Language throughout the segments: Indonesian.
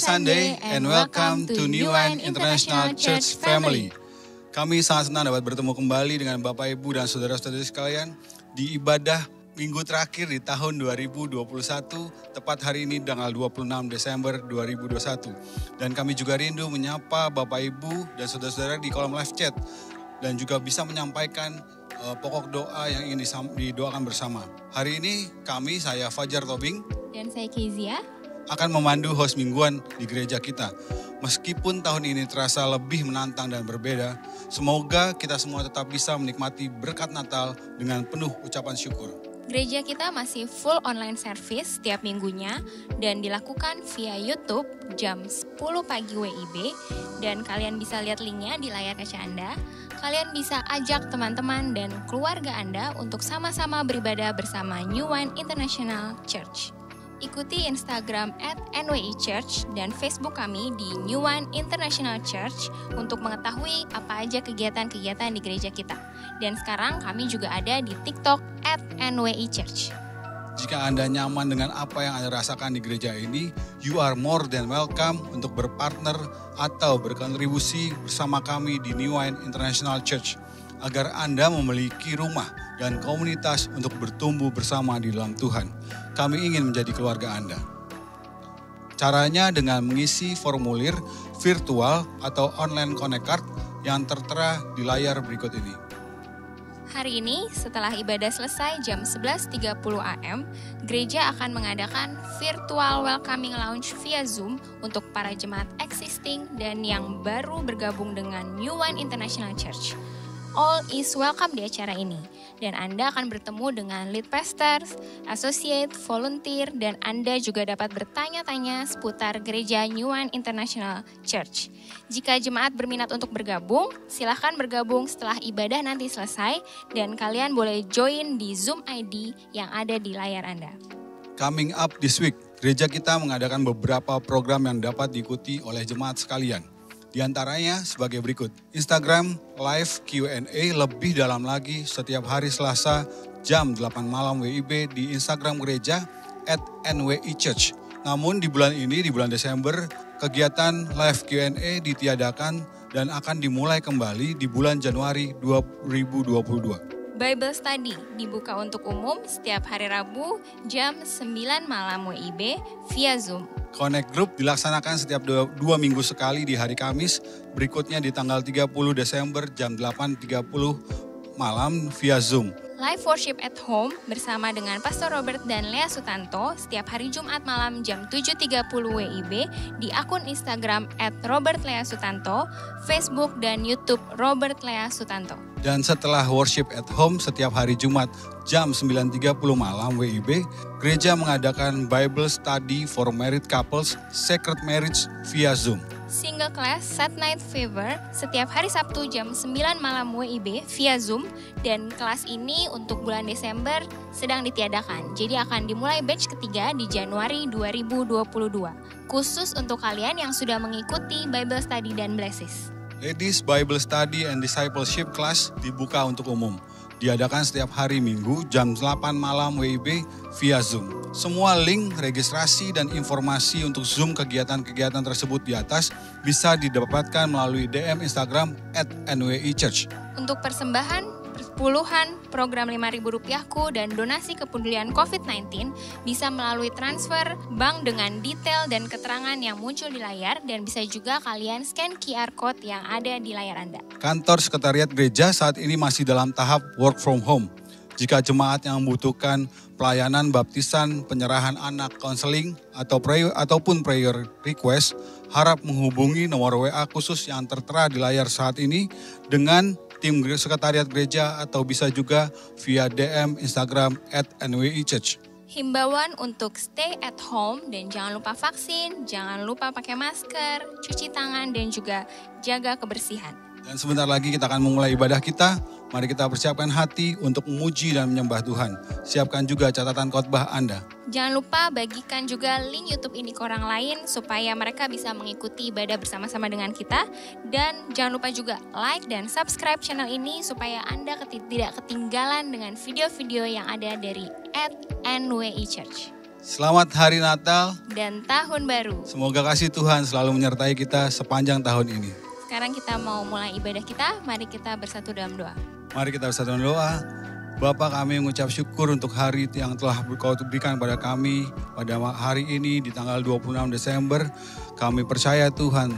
Sunday and welcome to New Wine International Church Family. Kami sangat senang dapat bertemu kembali dengan Bapak Ibu dan saudara-saudari sekalian di ibadah minggu terakhir di tahun 2021, tepat hari ini tanggal 26 Desember 2021. Dan kami juga rindu menyapa Bapak Ibu dan saudara-saudara di kolom live chat dan juga bisa menyampaikan pokok doa yang ingin didoakan bersama. Hari ini saya Fajar Tobing dan saya Kezia akan memandu host mingguan di gereja kita. Meskipun tahun ini terasa lebih menantang dan berbeda, semoga kita semua tetap bisa menikmati berkat Natal dengan penuh ucapan syukur. Gereja kita masih full online service setiap minggunya dan dilakukan via YouTube jam 10 pagi WIB, dan kalian bisa lihat linknya di layar kaca Anda. Kalian bisa ajak teman-teman dan keluarga Anda untuk sama-sama beribadah bersama New Wine International Church. Ikuti Instagram @NWI_Church dan Facebook kami di New Wine International Church untuk mengetahui apa aja kegiatan-kegiatan di gereja kita. Dan sekarang kami juga ada di TikTok @NWI_Church. Jika Anda nyaman dengan apa yang Anda rasakan di gereja ini, you are more than welcome untuk berpartner atau berkontribusi bersama kami di New Wine International Church agar Anda memiliki rumah dan komunitas untuk bertumbuh bersama di dalam Tuhan. Kami ingin menjadi keluarga Anda. Caranya dengan mengisi formulir virtual atau online connect card yang tertera di layar berikut ini. Hari ini setelah ibadah selesai jam 11.30 AM, gereja akan mengadakan virtual welcoming lounge via Zoom untuk para jemaat existing dan yang baru bergabung dengan New Wine International Church. All is welcome di acara ini, dan Anda akan bertemu dengan lead pastors, associate, volunteer, dan Anda juga dapat bertanya-tanya seputar gereja New Wine International Church. Jika jemaat berminat untuk bergabung, silahkan bergabung setelah ibadah nanti selesai, dan kalian boleh join di Zoom ID yang ada di layar Anda. Coming up this week, gereja kita mengadakan beberapa program yang dapat diikuti oleh jemaat sekalian. Di antaranya sebagai berikut: Instagram Live Q&A lebih dalam lagi setiap hari Selasa jam 8 malam WIB di Instagram gereja @NWI_Church. Namun di bulan ini, di bulan Desember, kegiatan Live Q&A ditiadakan dan akan dimulai kembali di bulan Januari 2022. Bible Study dibuka untuk umum setiap hari Rabu jam 9 malam WIB via Zoom. Connect Group dilaksanakan setiap dua minggu sekali di hari Kamis, berikutnya di tanggal 30 Desember jam 8.30 malam via Zoom. Live Worship at Home bersama dengan Pastor Robert dan Lea Sutanto setiap hari Jumat malam jam 7.30 WIB di akun Instagram @RobertLeaSutanto, Facebook dan YouTube Robert Lea Sutanto. Dan setelah Worship at Home setiap hari Jumat jam 9.30 malam WIB, gereja mengadakan Bible Study for Married Couples Sacred Marriage via Zoom. Single Class Set Night Fever setiap hari Sabtu jam 9 malam WIB via Zoom, dan kelas ini untuk bulan Desember sedang ditiadakan. Jadi akan dimulai batch ketiga di Januari 2022. Khusus untuk kalian yang sudah mengikuti Bible Study dan Blesses. Ladies Bible Study and Discipleship Class dibuka untuk umum. Diadakan setiap hari Minggu jam 8 malam WIB via Zoom. Semua link, registrasi, dan informasi untuk Zoom kegiatan-kegiatan tersebut di atas bisa didapatkan melalui DM Instagram @NWI_Church. Untuk persembahan, puluhan program Rp5.000ku dan donasi kepedulian COVID-19 bisa melalui transfer bank dengan detail dan keterangan yang muncul di layar, dan bisa juga kalian scan QR Code yang ada di layar Anda. Kantor Sekretariat Gereja saat ini masih dalam tahap work from home. Jika jemaat yang membutuhkan pelayanan baptisan, penyerahan anak, konseling, ataupun prayer request, harap menghubungi nomor WA khusus yang tertera di layar saat ini dengan tim Sekretariat Gereja, atau bisa juga via DM Instagram @NWI_Church. Himbauan untuk stay at home dan jangan lupa vaksin, jangan lupa pakai masker, cuci tangan, dan juga jaga kebersihan. Dan sebentar lagi kita akan memulai ibadah kita. Mari kita persiapkan hati untuk memuji dan menyembah Tuhan. Siapkan juga catatan khotbah Anda. Jangan lupa bagikan juga link YouTube ini ke orang lain supaya mereka bisa mengikuti ibadah bersama-sama dengan kita. Dan jangan lupa juga like dan subscribe channel ini supaya Anda tidak ketinggalan dengan video-video yang ada dari @NWI_Church. Selamat Hari Natal dan Tahun Baru. Semoga kasih Tuhan selalu menyertai kita sepanjang tahun ini. Sekarang kita mau mulai ibadah kita, mari kita bersatu dalam doa. Mari kita bersatu dalam doa. Bapa, kami mengucap syukur untuk hari yang telah Kau berikan pada kami pada hari ini di tanggal 26 Desember. Kami percaya Tuhan,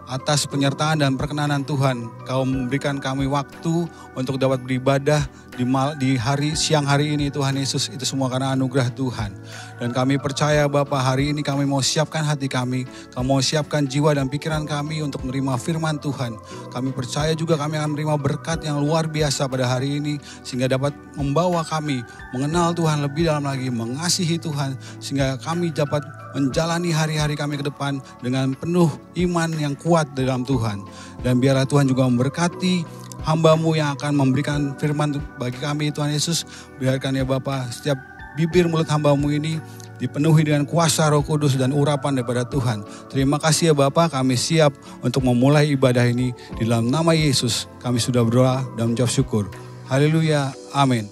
atas penyertaan dan perkenanan Tuhan, Kau memberikan kami waktu untuk dapat beribadah di siang hari ini Tuhan Yesus. Itu semua karena anugerah Tuhan. Dan kami percaya Bapa, hari ini kami mau siapkan hati kami, kami mau siapkan jiwa dan pikiran kami untuk menerima firman Tuhan. Kami percaya juga kami akan menerima berkat yang luar biasa pada hari ini, sehingga dapat membawa kami mengenal Tuhan lebih dalam lagi, mengasihi Tuhan, sehingga kami dapat menjalani hari-hari kami ke depan dengan penuh iman yang kuat dalam Tuhan. Dan biarlah Tuhan juga memberkati hamba-Mu yang akan memberikan firman bagi kami Tuhan Yesus. Biarkan ya Bapa, setiap bibir mulut hamba-Mu ini dipenuhi dengan kuasa Roh Kudus dan urapan daripada Tuhan. Terima kasih ya Bapa, kami siap untuk memulai ibadah ini. Di dalam nama Yesus kami sudah berdoa dan mengucap syukur. Haleluya, amin.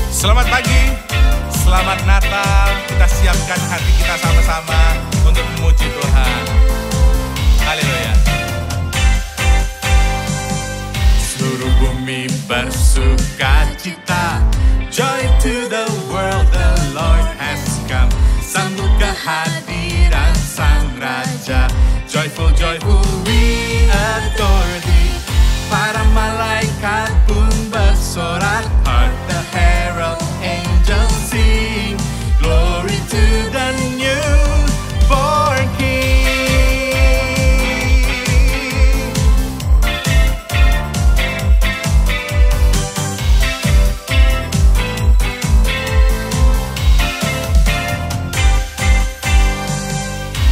Selamat pagi, selamat Natal. Kita siapkan hati kita sama-sama untuk memuji Tuhan. Haleluya. Seluruh bumi bersukacita. Joy to the world, the Lord has come. Sambut kehadiran Sang Raja. Joyful, joyful, we adore Thee. Para malaikat pun bersorak. Heart the herald angels sing. Glory to the newborn King.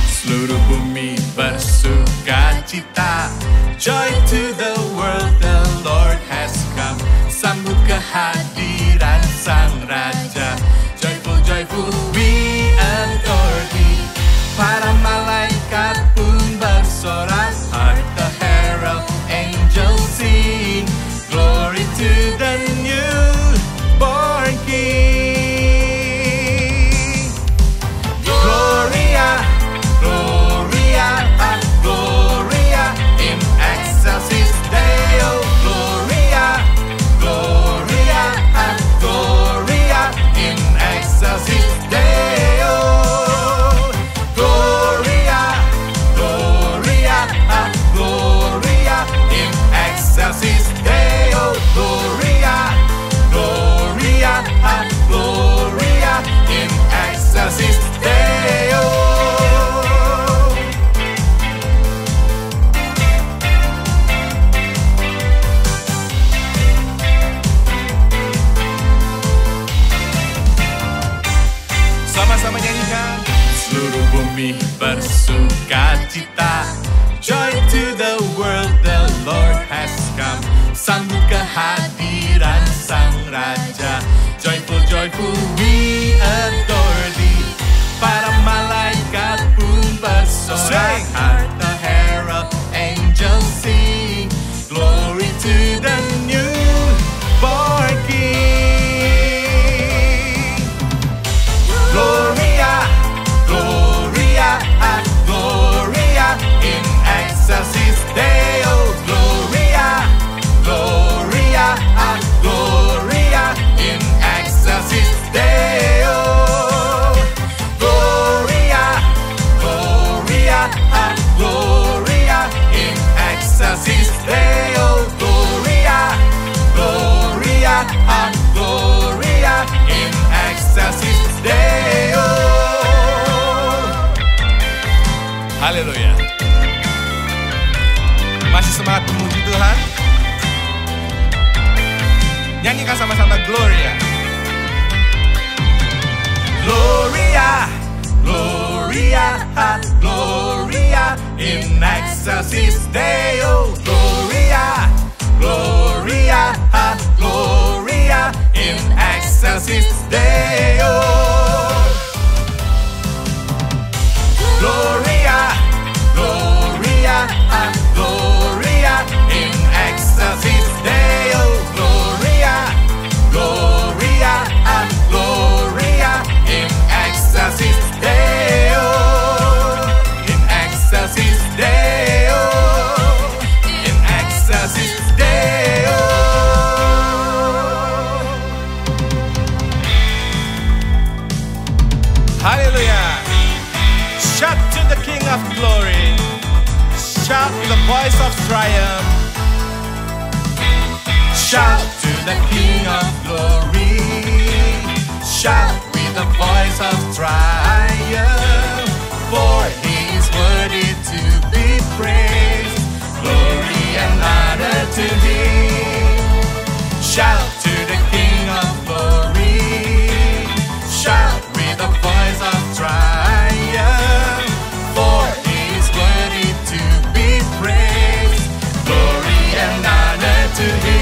Seluruh bumi bersukacita. Joy to the world, the Lord has come. Sambut kehadiran Sang Raja. Joyful, joyful, we adore Thee. Para malaikat pun bersorak. Heart the herald angels sing. Glory to the newborn King. Gloria, Gloria, Gloria in excelsis Deo. Gloria, Gloria, Gloria in excelsis Deo. Gloria, Gloria, Gloria in excelsis Deo. Gloria, Gloria, Gloria in excelsis Deo. Sama-sama nyanyikan. Seluruh bumi bersukacita. Joy to the world, the Lord has come. Sambut kehadiran Sang Raja. Joyful, joyful, we adore Thee. Para malaikat pun bersorak. Heart the herald angels sing. Glory to the newborn King. Gloria, Gloria, Gloria in excelsis Deo. Gloria, Gloria, Gloria in excelsis Deo. Gloria, Gloria, Gloria in excelsis Deo. Gloria, Gloria, Gloria in excelsis Deo. Haleluya. Masih semangat memuji Tuhan? Nyanyikan sama-sama Gloria. Gloria, Gloria, Gloria in excelsis Deo. Gloria, Gloria, Gloria in excelsis Deo. Gloria, Gloria, Gloria in excelsis Deo. Gloria, Gloria. Shout with a voice of triumph. Shout to the King of glory. Shout with a voice of triumph. For he is worthy to be praised. Glory and honor to him. Shout to the King of glory. Shout with a voice of triumph. For he is worthy to be praised. Glory and honor to him.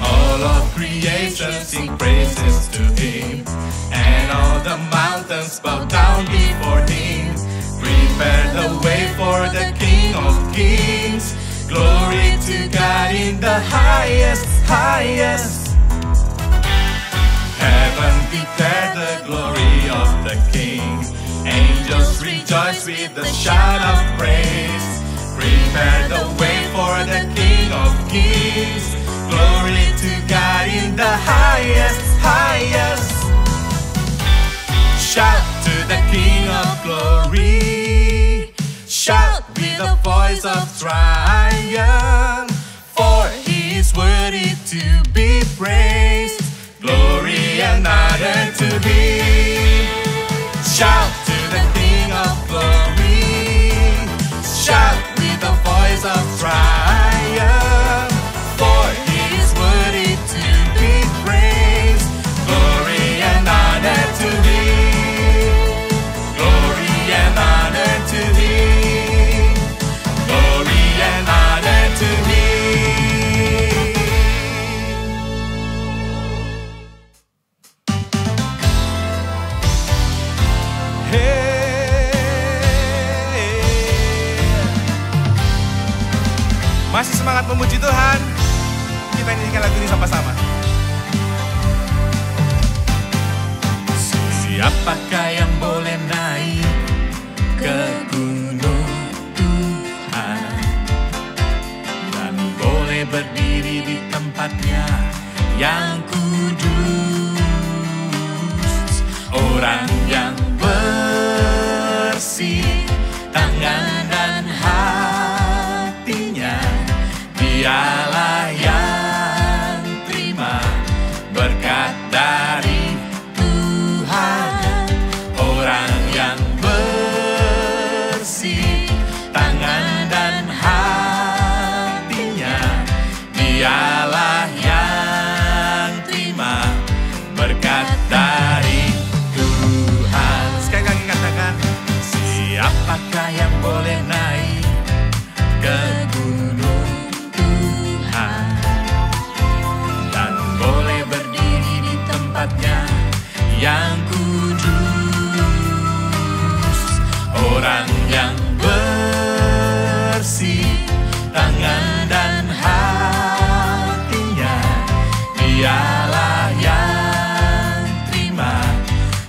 All of creation sing praises to him, and all the mountains bow down before him. Prepare the way for the King of kings. Glory to God in the highest, highest. Heaven declare the glory of the King. Angels rejoice with the shout of praise. Prepare the way for the King of kings. Glory to God in the highest, highest. Shout to the King of glory. Shout with a voice of triumph. For he is worthy to be praised. Glory and honor to him. Shout to the King of glory. Shout with a voice of triumph. For he is worthy to be praised. Glory and honor to him. Glory and honor to him. Glory and honor to him. Masih semangat memuji Tuhan? Kita nyanyikan lagu ini sama-sama. Siapakah yang boleh naik ke gunung Tuhan dan boleh berdiri di tempatnya yang kudus? Orang yang bersih tangan dan hatinya, dialah yang terima berkat dari Tuhan. Orang yang bersih tangan dan hatinya, dialah yang terima berkat dari Tuhan. Sekali lagi katakan, siapakah yang boleh naik ke gunung Tuhan dan boleh berdiri di tempatnya yang kudus? Orang yang bersih tangan dan hatinya, dialah yang terima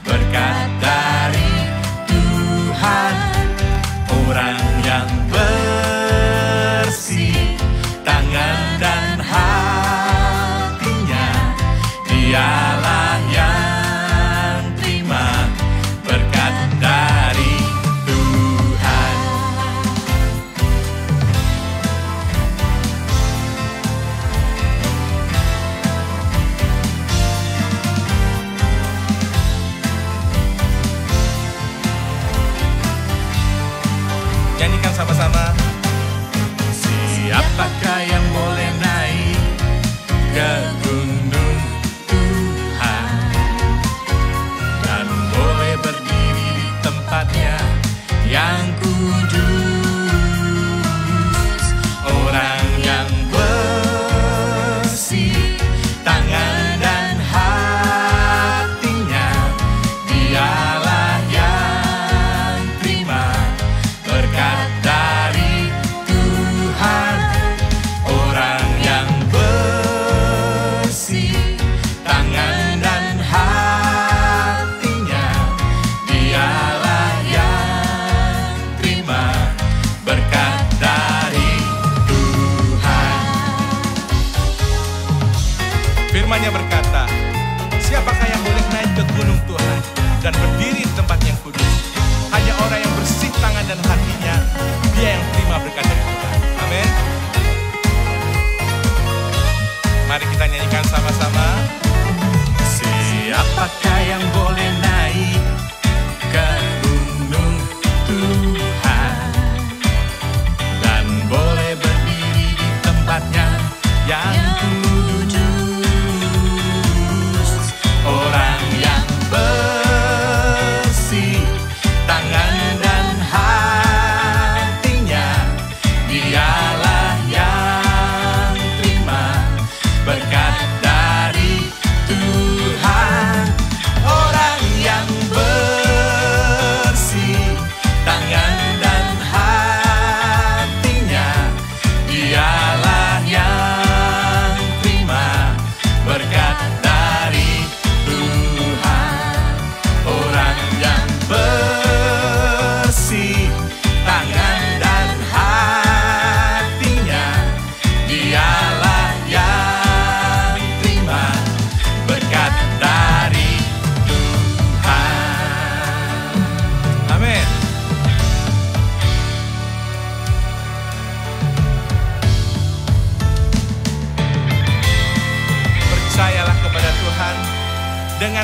berkat dari Tuhan. Orang yang bersih tangan dan hatinya, dialah yang terima berkat dari Tuhan.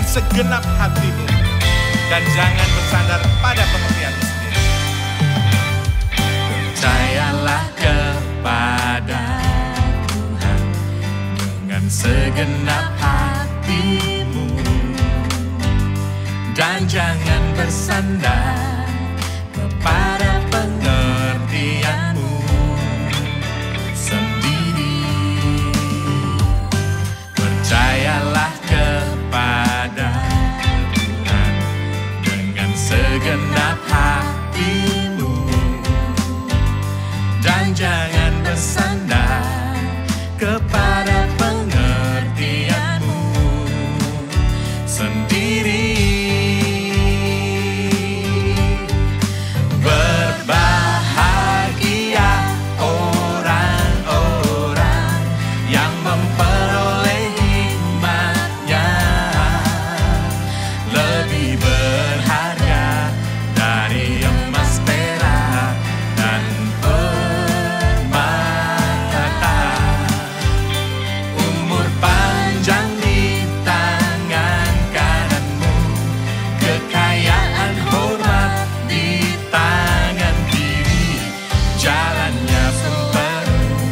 segenap hatimu. Dan jangan bersandar pada pengertianmu sendiri. Percayalah kepada Tuhan dengan segenap hatimu. Dan jangan bersandar kepada pengertianmu sendiri. Percayalah kepada Tuhan dengan segenap hatimu. Dan jangan bersandar kepada pengertianmu sendiri. Berbahagia orang-orang yang memperoleh hikmatnya, lebih berharga dari emas, perak, dan permata. Umur panjang di tangan kananmu, kekayaan hormat di tangan kiri. Jalannya pun penuh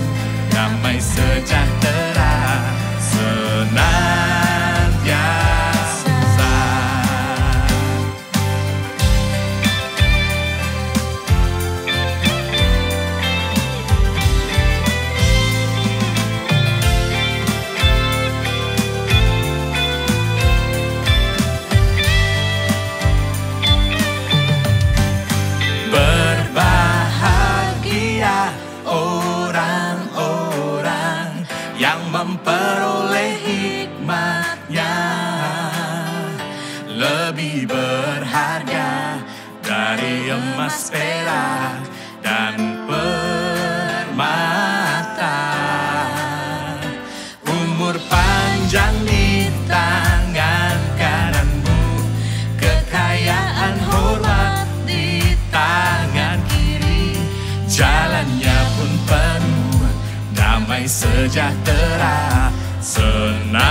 damai sejahtera senantiasa. Berbahagia orang-orang yang memperoleh hikmatnya, lebih berharga dari emas, perak, dan permata. Umur panjang di tangan kananmu, kekayaan hormat di tangan kiri. Jalannya pun penuh damai sejahtera senantiasa.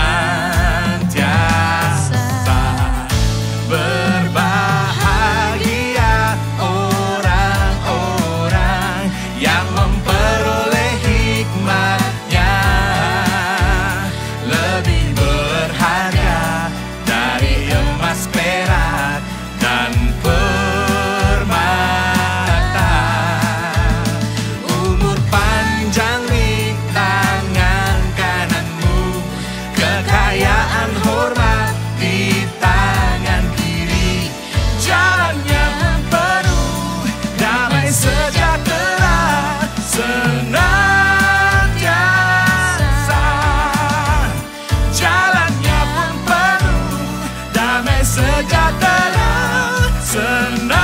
Berbahagia orang-orang yang memperoleh hikmatnya, lebih berharga dari emas, perak, dan permata. Umur panjang di tangan kananmu, kekayaan hormat di tangan kiri. Jalannya pun penuh damai sejahtera senantiasa. Jalannya pun penuh damai sejahtera senantiasa.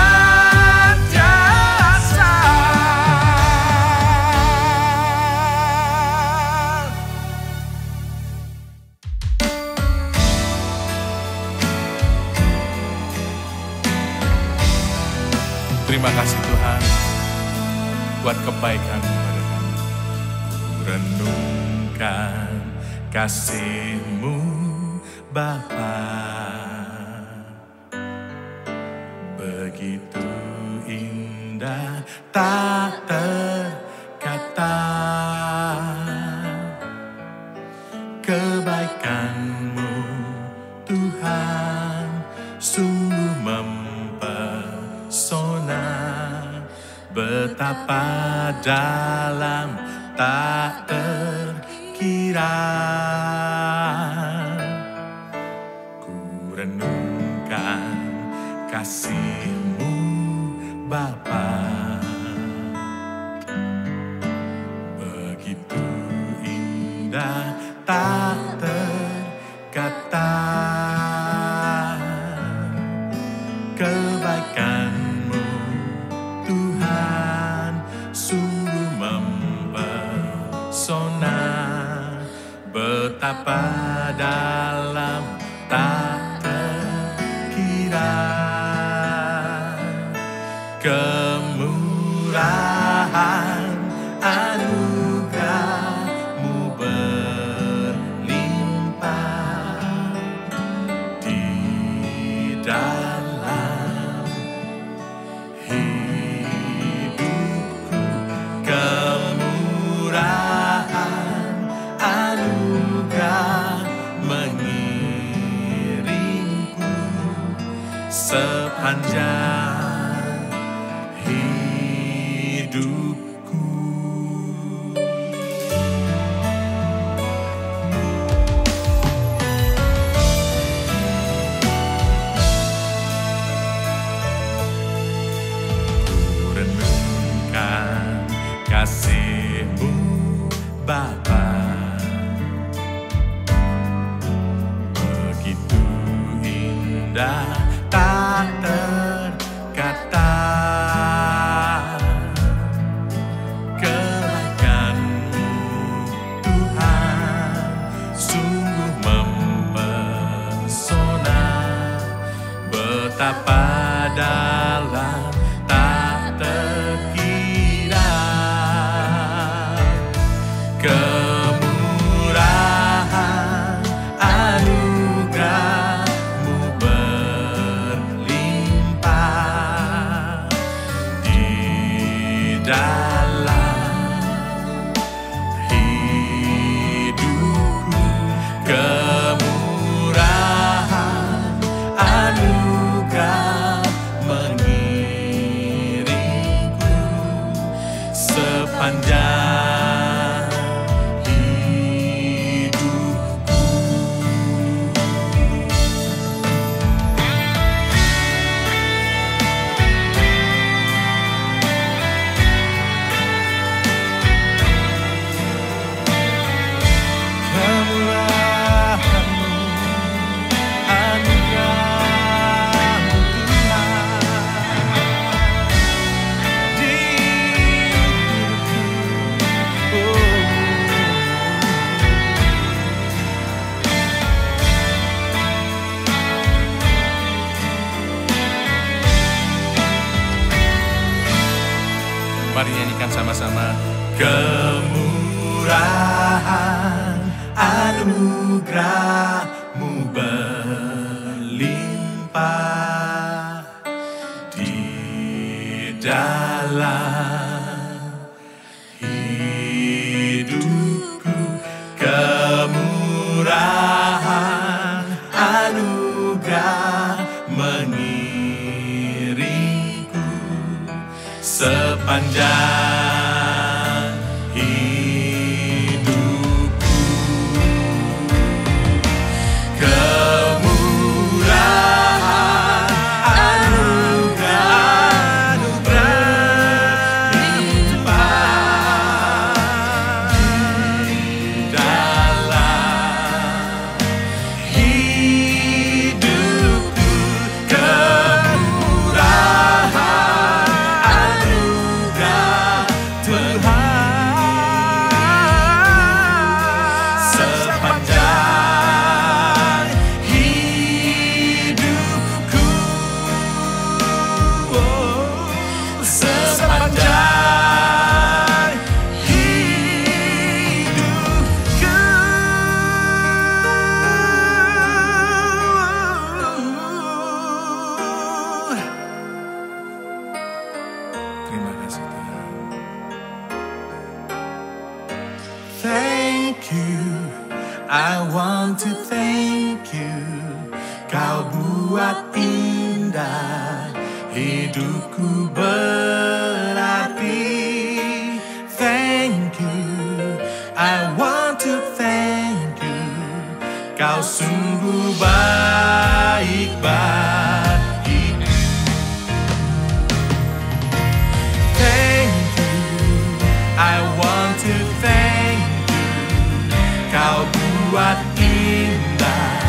Terima kasih Tuhan buat kebaikan-Mu pada kami. Ku renungkan kasih-Mu Bapa, begitu indah tak terkata. Kebaikan-Mu Tuhan sungguh mempesona, betapa dalam tak terkira. Ku renungkan kasih-Mu Bapa, begitu indah tak terkata. Kebaikan-Mu Tuhan sungguh mempesona, betapa dalam tak terkira. Kemurahan anugerah-Mu berlimpah di dalam hidupku, kemurahan anugerah mengiringku sepanjang hidupku. Ku renungkan kasih-Mu Bapa, begitu indah tak terkata. Kebaikan-Mu Tuhan sungguh mempesona, betapa dalam tak terkira kemurahan anugerah-Mu berlimpah di dalam hidupku, kemurahan anugerah mengiringku sepanjang hidupku. Kemurahan-Mu, anugerah-Mu Tuhan di hidupku. Mari nyanyikan sama-sama. Kemurahan anugerah-Mu berlimpah di dalam hidupku, kemurahan anugerah mengiringku sepanjang hidupku. Kemurahan anugerah-Mu berlimpah di dalam hidupku, kemurahan anugerah Tuhan sepanjang hidupku, sepanjang hidupku. Terima kasih Tuhan. Thank you, I want to thank you. Kau buat indah hidupku berarti. Thank you, I want to thank you. Kau sungguh baik bagiku. Thank you, I want to thank you. Kau buat indah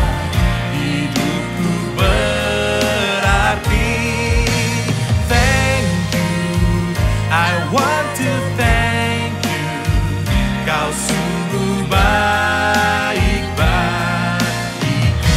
hidupku berarti. Thank you, I want to thank you. Kau sungguh baik bagiku.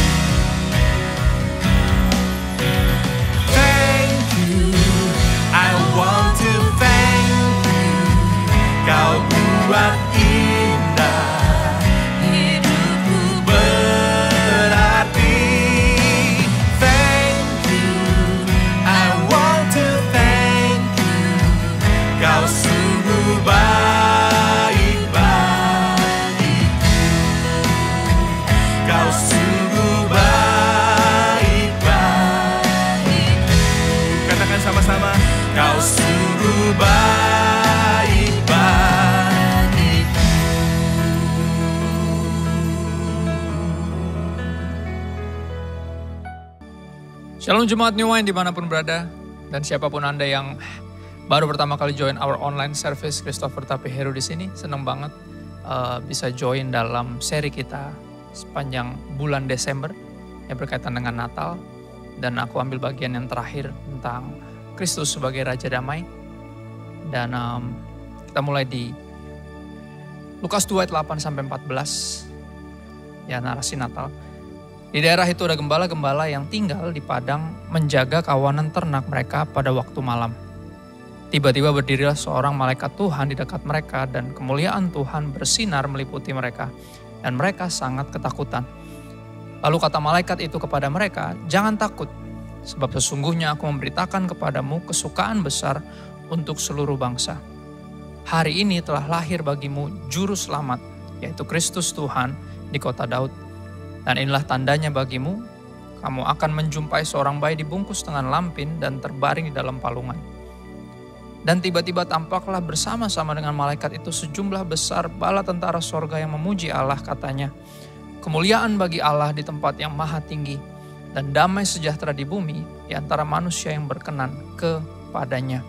Shalom Jemaat New Wine dimanapun berada, dan siapapun Anda yang baru pertama kali join our online service, Christopher Tapi Heru di sini. Senang banget bisa join dalam seri kita sepanjang bulan Desember yang berkaitan dengan Natal. Dan aku ambil bagian yang terakhir tentang Kristus sebagai Raja Damai. Dan kita mulai di Lukas 2 ayat 8 sampai 14, ya narasi Natal. Di daerah itu ada gembala-gembala yang tinggal di padang menjaga kawanan ternak mereka pada waktu malam. Tiba-tiba berdirilah seorang malaikat Tuhan di dekat mereka dan kemuliaan Tuhan bersinar meliputi mereka. Dan mereka sangat ketakutan. Lalu kata malaikat itu kepada mereka, "Jangan takut, sebab sesungguhnya aku memberitakan kepadamu kesukaan besar untuk seluruh bangsa. Hari ini telah lahir bagimu Juru Selamat, yaitu Kristus Tuhan di kota Daud. Dan inilah tandanya bagimu, kamu akan menjumpai seorang bayi dibungkus dengan lampin dan terbaring di dalam palungan." Dan tiba-tiba tampaklah bersama-sama dengan malaikat itu sejumlah besar bala tentara sorga yang memuji Allah, katanya, "Kemuliaan bagi Allah di tempat yang maha tinggi, dan damai sejahtera di bumi di antara manusia yang berkenan kepadanya."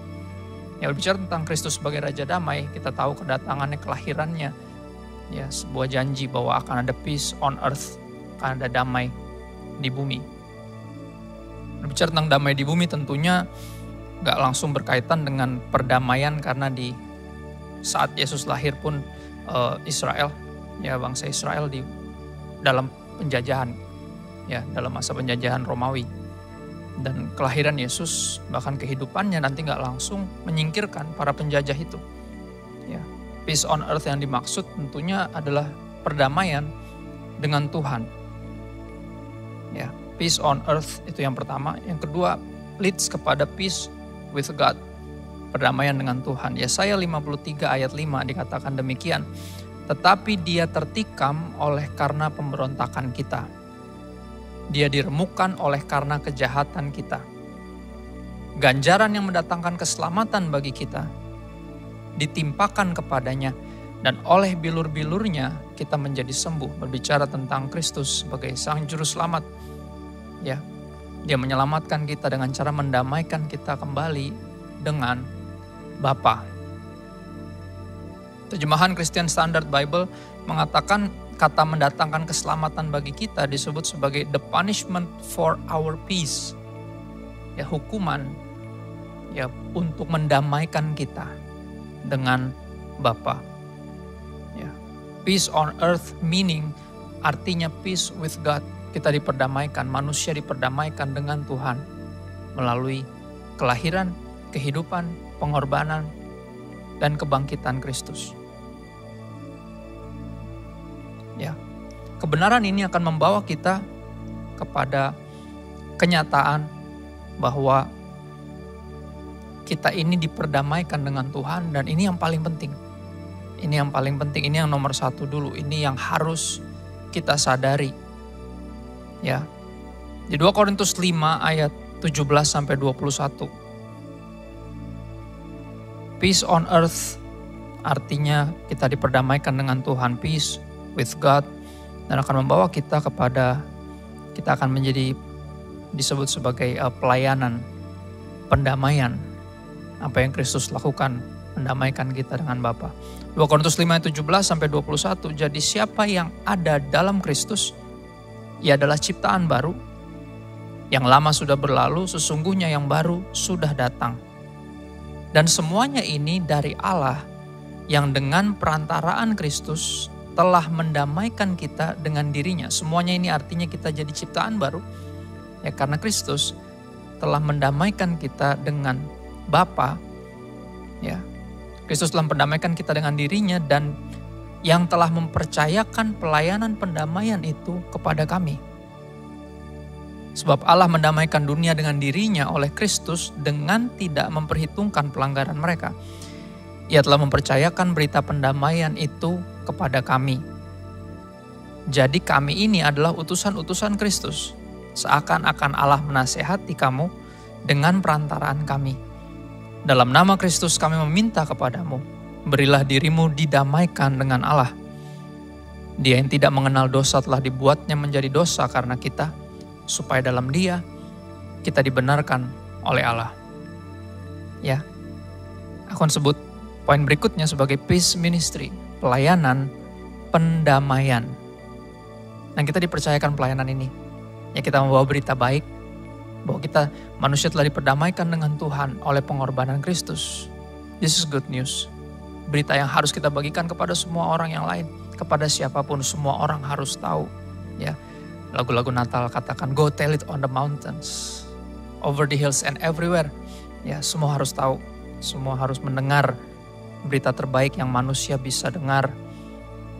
Ya, berbicara tentang Kristus sebagai Raja Damai, kita tahu kedatangannya, kelahirannya, ya sebuah janji bahwa akan ada peace on earth, akan ada damai di bumi. Berbicara tentang damai di bumi tentunya gak langsung berkaitan dengan perdamaian, karena di saat Yesus lahir pun Israel, ya bangsa Israel di dalam penjajahan, ya dalam masa penjajahan Romawi. Dan kelahiran Yesus bahkan kehidupannya nanti gak langsung menyingkirkan para penjajah itu. Ya, peace on earth yang dimaksud tentunya adalah perdamaian dengan Tuhan. Ya, peace on earth itu yang pertama. Yang kedua, leads kepada peace with God, perdamaian dengan Tuhan. Yesaya 53 ayat 5 dikatakan demikian, "Tetapi dia tertikam oleh karena pemberontakan kita. Dia diremukkan oleh karena kejahatan kita. Ganjaran yang mendatangkan keselamatan bagi kita ditimpakan kepadanya, dan oleh bilur-bilurnya kita menjadi sembuh." Berbicara tentang Kristus sebagai Sang Juru Selamat. Ya, Dia menyelamatkan kita dengan cara mendamaikan kita kembali dengan Bapa. Terjemahan Christian Standard Bible mengatakan kata mendatangkan keselamatan bagi kita disebut sebagai the punishment for our peace. Ya, hukuman ya untuk mendamaikan kita dengan Bapa. Ya. Peace on earth meaning artinya peace with God. Kita diperdamaikan, manusia diperdamaikan dengan Tuhan melalui kelahiran, kehidupan, pengorbanan, dan kebangkitan Kristus. Ya, kebenaran ini akan membawa kita kepada kenyataan bahwa kita ini diperdamaikan dengan Tuhan, dan ini yang paling penting. Ini yang paling penting, ini yang nomor satu dulu, ini yang harus kita sadari. Ya, di 2 Korintus 5 ayat 17 sampai 21. Peace on earth artinya kita diperdamaikan dengan Tuhan, peace with God, dan akan membawa kita kepada, kita akan menjadi disebut sebagai pelayanan, pendamaian. Apa yang Kristus lakukan, mendamaikan kita dengan Bapa. 2 Korintus 5 ayat 17 sampai 21. Jadi siapa yang ada dalam Kristus, ia adalah ciptaan baru. Yang lama sudah berlalu, sesungguhnya yang baru sudah datang. Dan semuanya ini dari Allah yang dengan perantaraan Kristus telah mendamaikan kita dengan dirinya. Semuanya ini artinya kita jadi ciptaan baru. Ya, karena Kristus telah mendamaikan kita dengan Bapa. Ya, Kristus telah mendamaikan kita dengan dirinya, dan yang telah mempercayakan pelayanan pendamaian itu kepada kami. Sebab Allah mendamaikan dunia dengan dirinya oleh Kristus dengan tidak memperhitungkan pelanggaran mereka. Ia telah mempercayakan berita pendamaian itu kepada kami. Jadi kami ini adalah utusan-utusan Kristus. Seakan-akan Allah menasehati kamu dengan perantaraan kami. Dalam nama Kristus kami meminta kepadamu, berilah dirimu didamaikan dengan Allah. Dia yang tidak mengenal dosa telah dibuatnya menjadi dosa karena kita, supaya dalam Dia kita dibenarkan oleh Allah. Ya, aku akan sebut poin berikutnya sebagai peace ministry, pelayanan pendamaian. Dan kita dipercayakan pelayanan ini. Ya, kita membawa berita baik bahwa kita manusia telah diperdamaikan dengan Tuhan oleh pengorbanan Kristus. This is good news. Berita yang harus kita bagikan kepada semua orang yang lain, kepada siapapun, semua orang harus tahu. Ya, lagu-lagu Natal katakan, go tell it on the mountains, over the hills and everywhere. Ya, semua harus tahu, semua harus mendengar berita terbaik yang manusia bisa dengar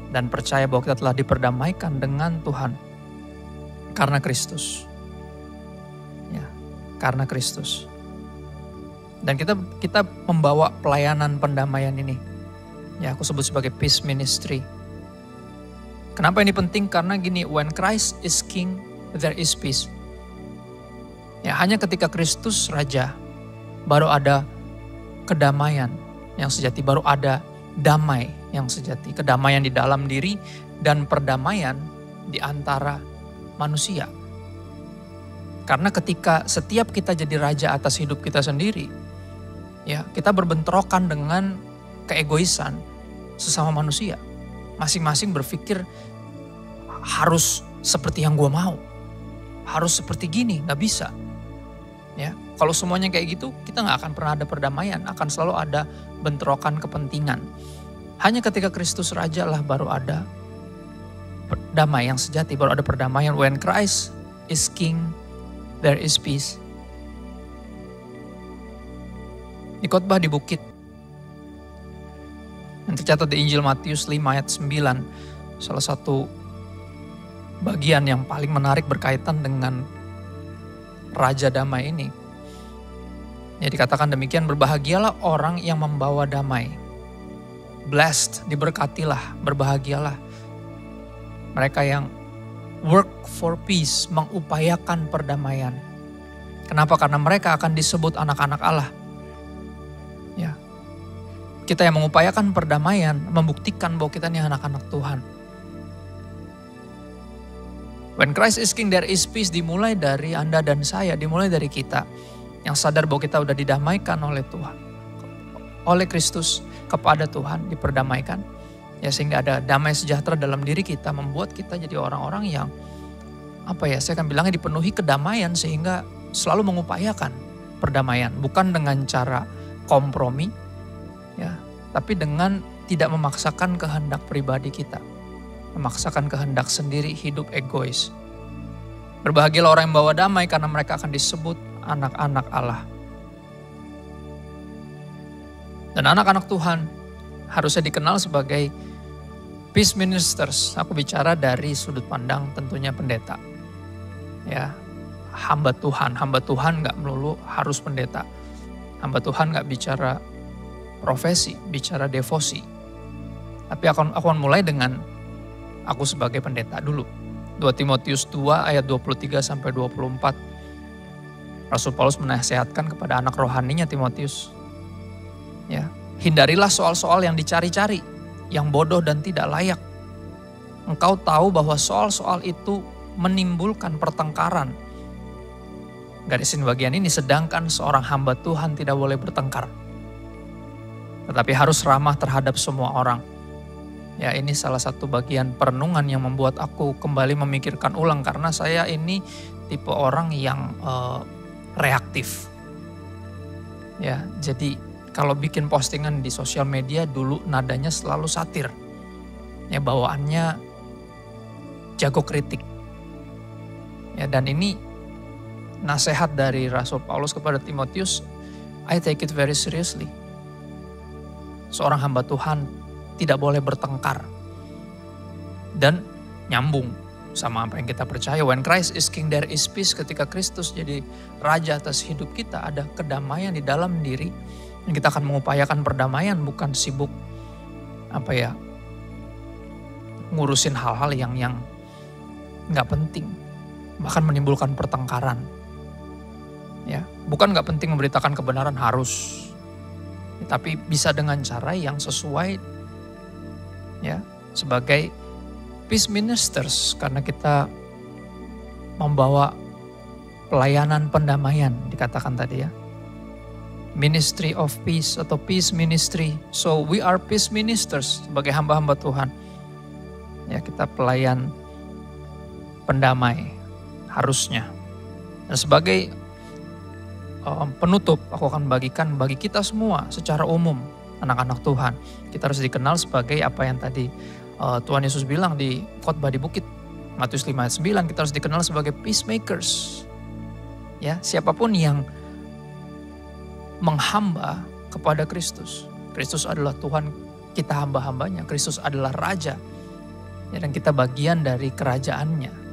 dan percaya bahwa kita telah diperdamaikan dengan Tuhan karena Kristus. Ya, karena Kristus. Dan kita membawa pelayanan pendamaian ini. Ya, aku sebut sebagai peace ministry. Kenapa ini penting? Karena gini, when Christ is king, there is peace. Ya, hanya ketika Kristus raja, baru ada kedamaian yang sejati, baru ada damai yang sejati. Kedamaian di dalam diri dan perdamaian di antara manusia. Karena ketika setiap kita jadi raja atas hidup kita sendiri, ya, kita berbentrokan dengan keegoisan sesama manusia. Masing-masing berpikir harus seperti yang gue mau. Harus seperti gini, gak bisa. Ya, kalau semuanya kayak gitu, kita gak akan pernah ada perdamaian. Akan selalu ada bentrokan kepentingan. Hanya ketika Kristus Raja lah baru ada damai yang sejati. Baru ada perdamaian. When Christ is King, there is peace. Di khotbah di bukit, yang tercatat di Injil Matius 5 ayat 9, salah satu bagian yang paling menarik berkaitan dengan Raja Damai ini. Ya, dikatakan demikian, berbahagialah orang yang membawa damai. Blessed, diberkatilah, berbahagialah mereka yang work for peace, mengupayakan perdamaian. Kenapa? Karena mereka akan disebut anak-anak Allah. Ya, kita yang mengupayakan perdamaian membuktikan bahwa kita ini anak-anak Tuhan. When Christ is King, there is peace, dimulai dari Anda dan saya, dimulai dari kita yang sadar bahwa kita sudah didamaikan oleh Tuhan, oleh Kristus, kepada Tuhan, diperdamaikan. Ya, sehingga ada damai sejahtera dalam diri kita, membuat kita jadi orang-orang yang saya akan bilangnya dipenuhi kedamaian, sehingga selalu mengupayakan perdamaian, bukan dengan cara kompromi, ya, tapi dengan tidak memaksakan kehendak pribadi kita, memaksakan kehendak sendiri, hidup egois. Berbahagialah orang yang membawa damai, karena mereka akan disebut anak-anak Allah. Dan anak-anak Tuhan harusnya dikenal sebagai peace ministers. Aku bicara dari sudut pandang tentunya pendeta. Ya, hamba Tuhan. Hamba Tuhan gak melulu harus pendeta. Hamba Tuhan gak bicara profesi, bicara devosi. Tapi aku akan mulai dengan aku sebagai pendeta dulu. 2 Timotius 2 ayat 23-24. Rasul Paulus menasihatkan kepada anak rohaninya Timotius. Ya, hindarilah soal-soal yang dicari-cari, yang bodoh dan tidak layak. Engkau tahu bahwa soal-soal itu menimbulkan pertengkaran. Garisin bagian ini, sedangkan seorang hamba Tuhan tidak boleh bertengkar, tetapi harus ramah terhadap semua orang. Ya, ini salah satu bagian perenungan yang membuat aku kembali memikirkan ulang, karena saya ini tipe orang yang reaktif. Ya, jadi kalau bikin postingan di sosial media dulu nadanya selalu satir. Ya, bawaannya jago kritik. Ya, dan ini nasihat dari Rasul Paulus kepada Timotius, I take it very seriously. Seorang hamba Tuhan tidak boleh bertengkar. Dan nyambung sama apa yang kita percaya. When Christ is King, there is peace. Ketika Kristus jadi raja atas hidup kita, ada kedamaian di dalam diri. Dan kita akan mengupayakan perdamaian, bukan sibuk ngurusin hal-hal yang gak penting. Bahkan menimbulkan pertengkaran. Ya, bukan gak penting memberitakan kebenaran, harus. Tapi bisa dengan cara yang sesuai, ya, sebagai peace ministers, karena kita membawa pelayanan pendamaian dikatakan tadi ya. Ministry of Peace atau Peace Ministry. So we are peace ministers sebagai hamba-hamba Tuhan. Ya, kita pelayan pendamai harusnya. Dan sebagai penutup, aku akan bagikan bagi kita semua secara umum, anak-anak Tuhan. Kita harus dikenal sebagai apa yang tadi Tuhan Yesus bilang di khotbah di bukit. Matius 5 ayat 9, kita harus dikenal sebagai peacemakers. Ya, siapapun yang menghamba kepada Kristus. Kristus adalah Tuhan, kita hamba-hambanya. Kristus adalah Raja. Ya, dan kita bagian dari kerajaannya.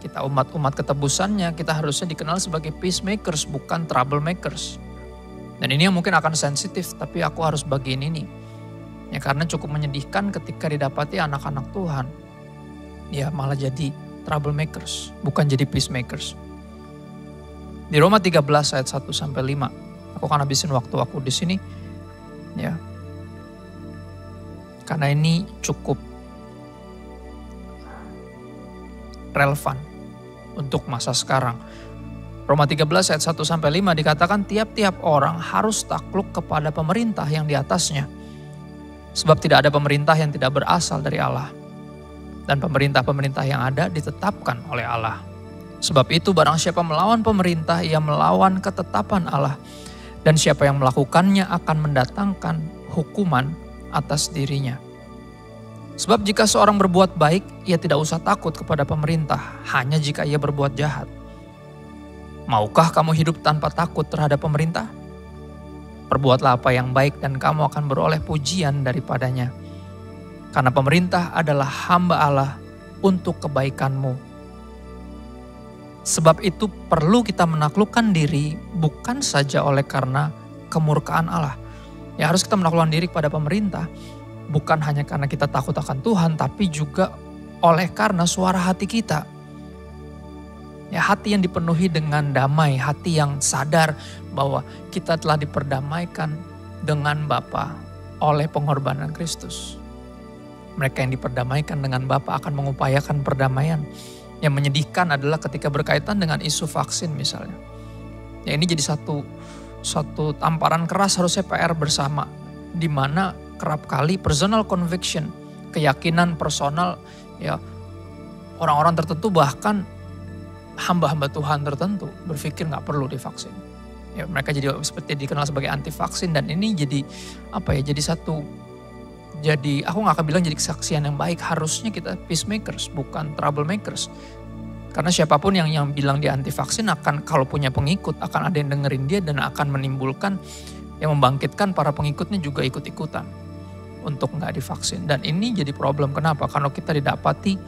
Kita umat-umat ketebusannya, kita harusnya dikenal sebagai peacemakers, bukan troublemakers. Dan ini yang mungkin akan sensitif, tapi aku harus bagiin ini. Ya, karena cukup menyedihkan ketika didapati anak-anak Tuhan, ya malah jadi troublemakers, bukan jadi peacemakers. Di Roma 13 ayat 1-5, aku akan habisin waktu aku di sini, ya. Karena ini cukup relevan untuk masa sekarang. Roma 13 ayat 1-5 dikatakan tiap-tiap orang harus takluk kepada pemerintah yang di atasnya. Sebab tidak ada pemerintah yang tidak berasal dari Allah. Dan pemerintah-pemerintah yang ada ditetapkan oleh Allah. Sebab itu barang siapa melawan pemerintah, ia melawan ketetapan Allah. Dan siapa yang melakukannya akan mendatangkan hukuman atas dirinya. Sebab jika seorang berbuat baik, ia tidak usah takut kepada pemerintah, hanya jika ia berbuat jahat. Maukah kamu hidup tanpa takut terhadap pemerintah? Perbuatlah apa yang baik dan kamu akan beroleh pujian daripadanya. Karena pemerintah adalah hamba Allah untuk kebaikanmu. Sebab itu perlu kita menaklukkan diri bukan saja oleh karena kemurkaan Allah. Ya, harus kita menaklukkan diri kepada pemerintah. Bukan hanya karena kita takut akan Tuhan, tapi juga oleh karena suara hati kita. Ya, hati yang dipenuhi dengan damai, hati yang sadar bahwa kita telah diperdamaikan dengan Bapa oleh pengorbanan Kristus. Mereka yang diperdamaikan dengan Bapa akan mengupayakan perdamaian. Yang menyedihkan adalah ketika berkaitan dengan isu vaksin misalnya. Ya, ini jadi satu tamparan keras harusnya PR bersama, di mana kerap kali personal conviction, keyakinan personal, ya orang-orang tertentu bahkan hamba-hamba Tuhan tertentu berpikir nggak perlu divaksin. Ya, mereka jadi seperti dikenal sebagai anti vaksin, dan ini jadi jadi aku nggak akan bilang jadi kesaksian yang baik. Harusnya kita peacemakers, bukan troublemakers. Karena siapapun yang bilang dia anti vaksin akan, kalau punya pengikut, akan ada yang dengerin dia dan akan menimbulkan yang membangkitkan para pengikutnya juga ikut-ikutan untuk nggak divaksin. Dan ini jadi problem. Kenapa? Karena kita didapati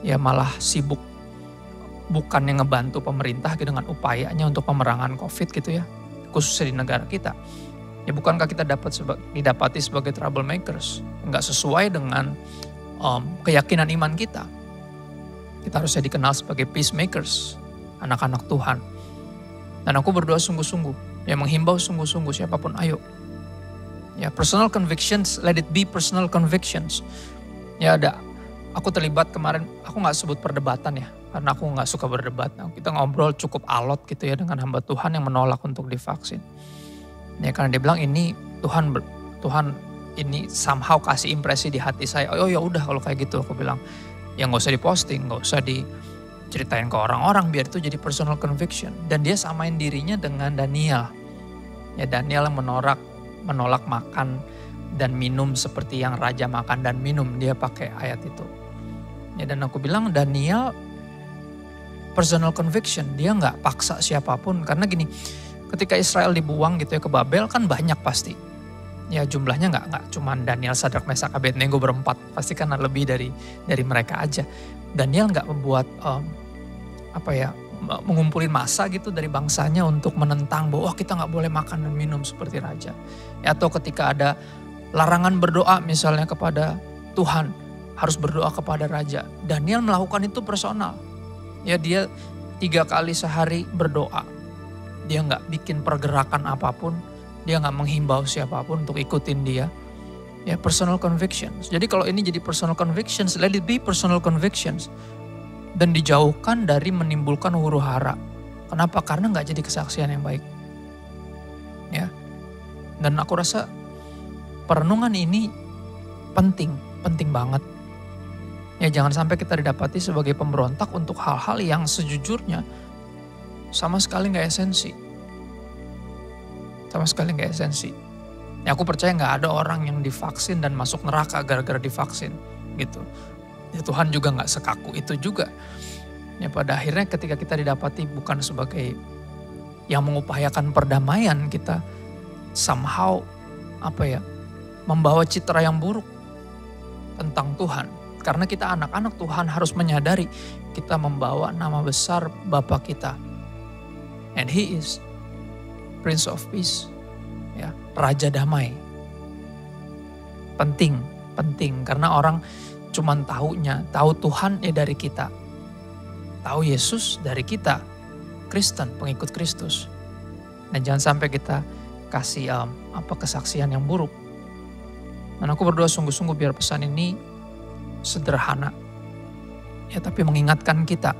ya malah sibuk, bukan yang ngebantu pemerintah dengan upayanya untuk pemerangan COVID gitu ya, khususnya di negara kita. Ya, bukankah kita didapati sebagai troublemakers, nggak sesuai dengan keyakinan iman kita. Kita harusnya dikenal sebagai peacemakers, anak-anak Tuhan. Dan aku berdoa sungguh-sungguh, ya menghimbau sungguh-sungguh siapapun, ayo. Ya, personal convictions, let it be personal convictions. Ya, aku terlibat kemarin, aku gak sebut perdebatan ya, karena aku gak suka berdebat. Nah, kita ngobrol cukup alot gitu ya dengan hamba Tuhan yang menolak untuk divaksin. Ya, karena dia bilang ini Tuhan ini somehow kasih impresi di hati saya. Oh ya udah kalau kayak gitu, aku bilang ya gak usah diposting, gak usah diceritain ke orang-orang, biar itu jadi personal conviction. Dan dia samain dirinya dengan Daniel. Ya, Daniel yang menolak makan dan minum seperti yang raja makan dan minum. Dia pakai ayat itu. Ya, dan aku bilang Daniel personal conviction. Dia gak paksa siapapun. Karena gini, ketika Israel dibuang gitu ya ke Babel kan banyak pasti. Ya jumlahnya gak cuma Daniel, Sadrak, Mesak, Abednego berempat. Pasti kan lebih dari mereka aja. Daniel gak membuat mengumpulin massa gitu dari bangsanya untuk menentang bahwa kita gak boleh makan dan minum seperti raja. Ya, atau ketika ada larangan berdoa misalnya kepada Tuhan, harus berdoa kepada raja. Daniel melakukan itu personal. Ya, dia 3 kali sehari berdoa. Dia gak bikin pergerakan apapun. Dia gak menghimbau siapapun untuk ikutin dia. Ya, personal convictions. Jadi kalau ini jadi personal convictions, let it be personal convictions. Dan dijauhkan dari menimbulkan huru hara. Kenapa? Karena gak jadi kesaksian yang baik. Ya. Dan aku rasa perenungan ini penting banget. Ya, jangan sampai kita didapati sebagai pemberontak untuk hal-hal yang sejujurnya sama sekali gak esensi. Sama sekali gak esensi. Ya, aku percaya gak ada orang yang divaksin dan masuk neraka gara-gara divaksin gitu. Ya, Tuhan juga gak sekaku itu juga. Ya, pada akhirnya ketika kita didapati bukan sebagai yang mengupayakan perdamaian, kita somehow membawa citra yang buruk tentang Tuhan. Karena kita anak-anak Tuhan harus menyadari kita membawa nama besar Bapa kita. And He is Prince of Peace, ya, Raja Damai. Penting karena orang cuman tahu Tuhan ya dari kita. Tahu Yesus dari kita, Kristen, pengikut Kristus. Dan jangan sampai kita kasih kesaksian yang buruk. Dan aku berdoa sungguh-sungguh biar pesan ini sederhana. Ya, tapi mengingatkan kita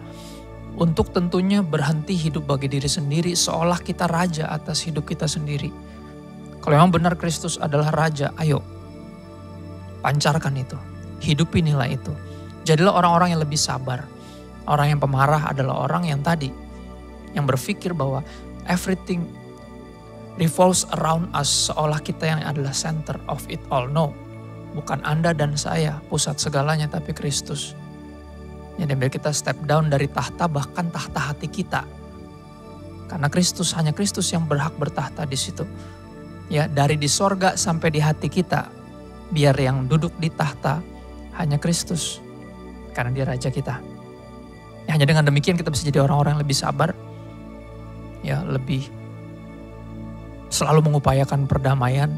untuk tentunya berhenti hidup bagi diri sendiri seolah kita raja atas hidup kita sendiri. Kalau memang benar Kristus adalah raja, ayo pancarkan itu. Hidupi nilai itu. Jadilah orang-orang yang lebih sabar. Orang yang pemarah adalah orang yang berpikir bahwa everything revolves around us, seolah kita yang adalah center of it all. No, bukan Anda dan saya pusat segalanya, tapi Kristus. Jadi biar kita step down dari tahta, bahkan tahta hati kita. Karena hanya Kristus yang berhak bertahta di situ. Ya, dari di sorga sampai di hati kita, biar yang duduk di tahta hanya Kristus. Karena Dia Raja kita. Ya, hanya dengan demikian kita bisa jadi orang-orang yang lebih sabar, ya, lebih selalu mengupayakan perdamaian,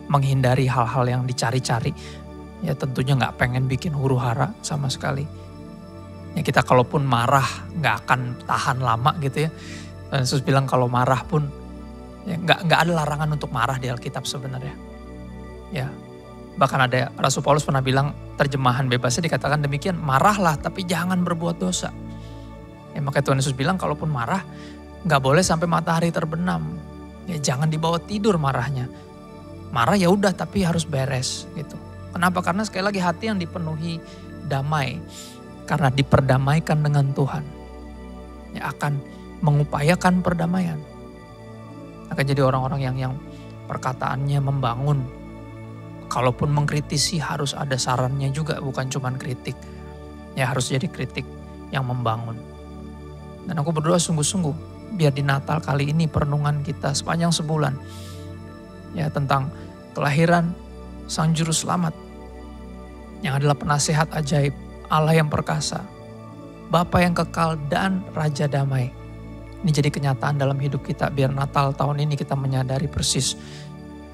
menghindari hal-hal yang dicari-cari. Ya, tentunya gak pengen bikin huru-hara sama sekali. Ya, kita kalaupun marah gak akan tahan lama gitu ya. Dan Yesus bilang kalau marah pun, ya, gak ada larangan untuk marah di Alkitab sebenarnya. Ya, bahkan ada Rasul Paulus pernah bilang, terjemahan bebasnya dikatakan demikian, marahlah tapi jangan berbuat dosa. Ya, makanya Tuhan Yesus bilang kalaupun marah gak boleh sampai matahari terbenam. Ya, jangan dibawa tidur marahnya. Marah ya udah tapi harus beres gitu. Kenapa? Karena sekali lagi hati yang dipenuhi damai karena diperdamaikan dengan Tuhan, ya, akan mengupayakan perdamaian. Akan jadi orang-orang yang perkataannya membangun. Kalaupun mengkritisi harus ada sarannya juga, bukan cuma kritik. Ya, harus jadi kritik yang membangun. Dan aku berdoa sungguh-sungguh biar di Natal kali ini perenungan kita sepanjang sebulan, ya, tentang kelahiran Sang Juru Selamat yang adalah penasehat ajaib, Allah yang perkasa, Bapa yang kekal dan Raja Damai. Ini jadi kenyataan dalam hidup kita, biar Natal tahun ini kita menyadari persis,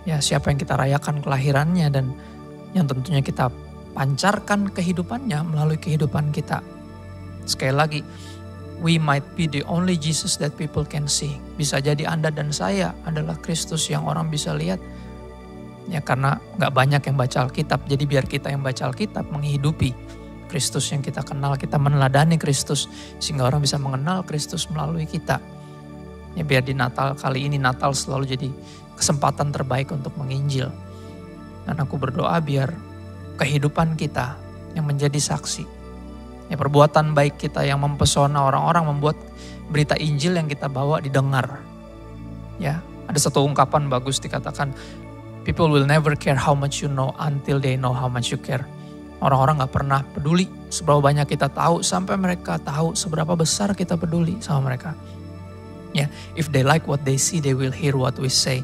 ya, siapa yang kita rayakan kelahirannya dan yang tentunya kita pancarkan kehidupannya melalui kehidupan kita. Sekali lagi, we might be the only Jesus that people can see. Bisa jadi Anda dan saya adalah Kristus yang orang bisa lihat. Ya, karena gak banyak yang baca Alkitab, jadi biar kita yang baca Alkitab menghidupi Kristus yang kita kenal, kita meneladani Kristus sehingga orang bisa mengenal Kristus melalui kita. Ya, biar di Natal kali ini, Natal selalu jadi kesempatan terbaik untuk menginjil. Dan aku berdoa biar kehidupan kita yang menjadi saksi, ya, perbuatan baik kita yang mempesona orang-orang, membuat berita Injil yang kita bawa didengar. Ya, ada satu ungkapan bagus dikatakan, people will never care how much you know until they know how much you care. Orang-orang gak pernah peduli seberapa banyak kita tahu sampai mereka tahu seberapa besar kita peduli sama mereka. Ya, if they like what they see, they will hear what we say.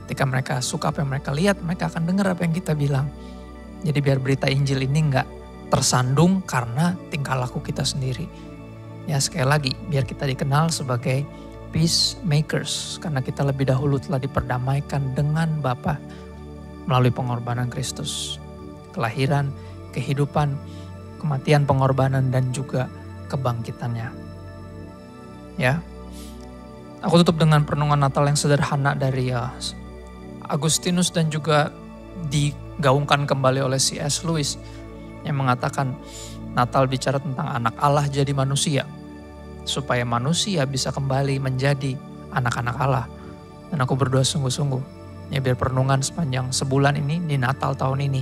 Ketika mereka suka apa yang mereka lihat, mereka akan dengar apa yang kita bilang. Jadi biar berita Injil ini gak tersandung karena tingkah laku kita sendiri. Ya, sekali lagi biar kita dikenal sebagai peacemakers karena kita lebih dahulu telah diperdamaikan dengan Bapa melalui pengorbanan Kristus. Kelahiran, kehidupan, kematian, pengorbanan, dan juga kebangkitannya. Ya, aku tutup dengan perenungan Natal yang sederhana dari Agustinus dan juga digaungkan kembali oleh C.S. Lewis yang mengatakan Natal bicara tentang anak Allah jadi manusia. supaya manusia bisa kembali menjadi anak-anak Allah. Dan aku berdoa sungguh-sungguh, ya biar perenungan sepanjang sebulan ini, di Natal tahun ini,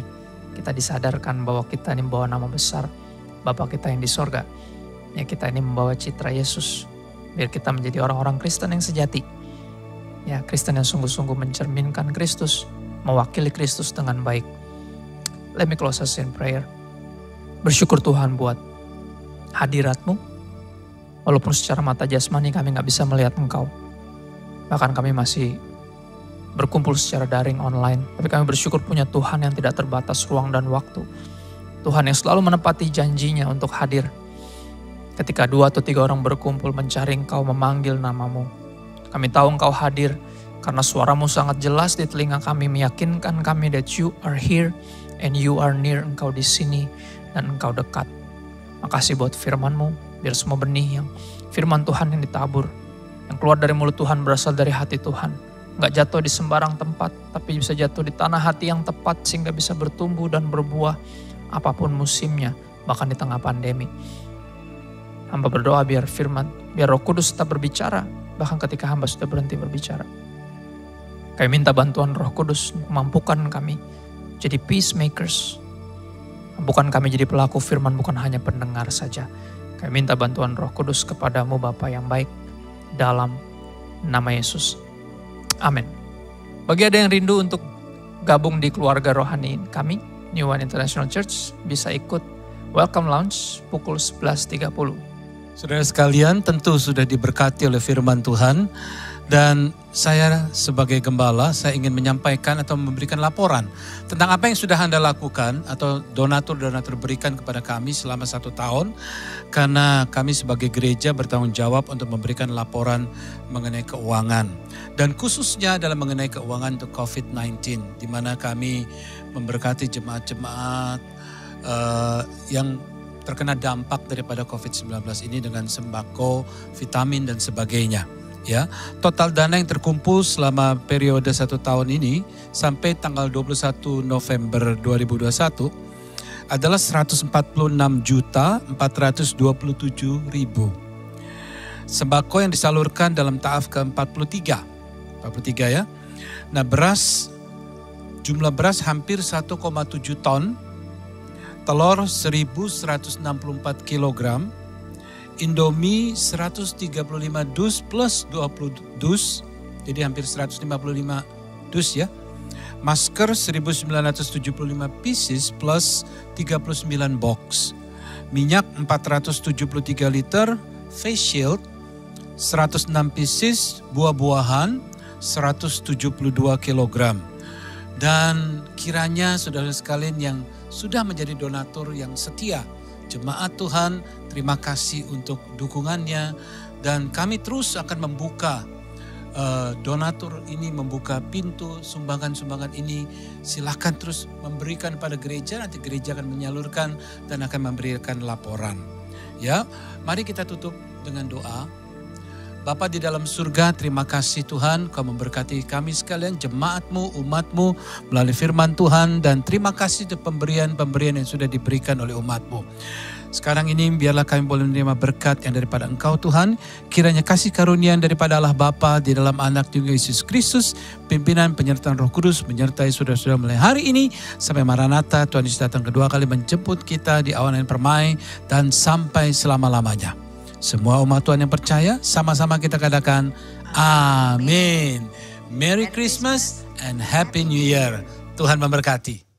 kita disadarkan bahwa kita ini membawa nama besar Bapa kita yang di sorga. Ya kita ini membawa citra Yesus, biar kita menjadi orang-orang Kristen yang sejati. Ya Kristen yang sungguh-sungguh mencerminkan Kristus, mewakili Kristus dengan baik. Let me close us in prayer. Bersyukur Tuhan buat hadirat-Mu. Walaupun secara mata jasmani kami gak bisa melihat Engkau. Bahkan kami masih berkumpul secara daring online. Tapi kami bersyukur punya Tuhan yang tidak terbatas ruang dan waktu. Tuhan yang selalu menepati janjinya untuk hadir. Ketika 2 atau 3 orang berkumpul mencari Engkau, memanggil nama-Mu. Kami tahu Engkau hadir karena suara-Mu sangat jelas di telinga kami, meyakinkan kami that you are here and you are near. Engkau di sini dan Engkau dekat. Makasih buat firman-Mu, biar semua benih yang firman Tuhan yang ditabur, yang keluar dari mulut Tuhan berasal dari hati Tuhan. Nggak jatuh di sembarang tempat, tapi bisa jatuh di tanah hati yang tepat sehingga bisa bertumbuh dan berbuah apapun musimnya, bahkan di tengah pandemi. Hamba berdoa biar firman, biar Roh Kudus tetap berbicara, bahkan ketika hamba sudah berhenti berbicara. Kami minta bantuan Roh Kudus memampukan kami jadi peacemakers. Bukan kami jadi pelaku firman, bukan hanya pendengar saja. Kami minta bantuan Roh Kudus kepadamu Bapa yang baik, dalam nama Yesus. Amin. Bagi ada yang rindu untuk gabung di keluarga rohani kami, New One International Church, bisa ikut Welcome Lounge pukul 11.30. Saudara sekalian, tentu sudah diberkati oleh firman Tuhan. Dan saya sebagai gembala, saya ingin menyampaikan atau memberikan laporan tentang apa yang sudah Anda lakukan atau donatur-donatur berikan kepada kami selama 1 tahun. Karena kami sebagai gereja bertanggung jawab untuk memberikan laporan mengenai keuangan. Dan khususnya dalam mengenai keuangan untuk COVID-19. Di mana kami memberkati jemaat-jemaat yang terkena dampak daripada COVID-19 ini dengan sembako, vitamin dan sebagainya. Ya, total dana yang terkumpul selama periode 1 tahun ini sampai tanggal 21 November 2021 adalah 146.427.000. Sembako yang disalurkan dalam tahap ke-43 ya. Nah, jumlah beras hampir 1,7 ton, telur 1.164 kilogram, Indomie 135 dus plus 20 dus, jadi hampir 155 dus ya. Masker 1975 pieces plus 39 box. Minyak 473 liter, face shield 106 pieces, buah-buahan 172 kilogram. Dan kiranya saudara sekalian yang sudah menjadi donatur yang setia, jemaat Tuhan, terima kasih untuk dukungannya. Dan kami terus akan membuka donatur ini, membuka pintu sumbangan-sumbangan ini. Silakan terus memberikan pada gereja, nanti gereja akan menyalurkan dan akan memberikan laporan. Ya, mari kita tutup dengan doa. Bapa di dalam surga, terima kasih Tuhan, Kau memberkati kami sekalian, jemaat-Mu, umat-Mu, melalui firman Tuhan. Dan terima kasih untuk pemberian-pemberian yang sudah diberikan oleh umat-Mu. Sekarang ini biarlah kami boleh menerima berkat yang daripada Engkau Tuhan. Kiranya kasih karunia daripada Allah Bapa di dalam anak Tuhan Yesus Kristus, pimpinan penyertaan Roh Kudus menyertai saudara-saudara mulai hari ini sampai Maranatha, Tuhan Yesus datang kedua kali menjemput kita di awan yang permai dan sampai selama-lamanya. Semua umat Tuhan yang percaya, sama-sama kita katakan amin. Merry Christmas and Happy New Year. Tuhan memberkati.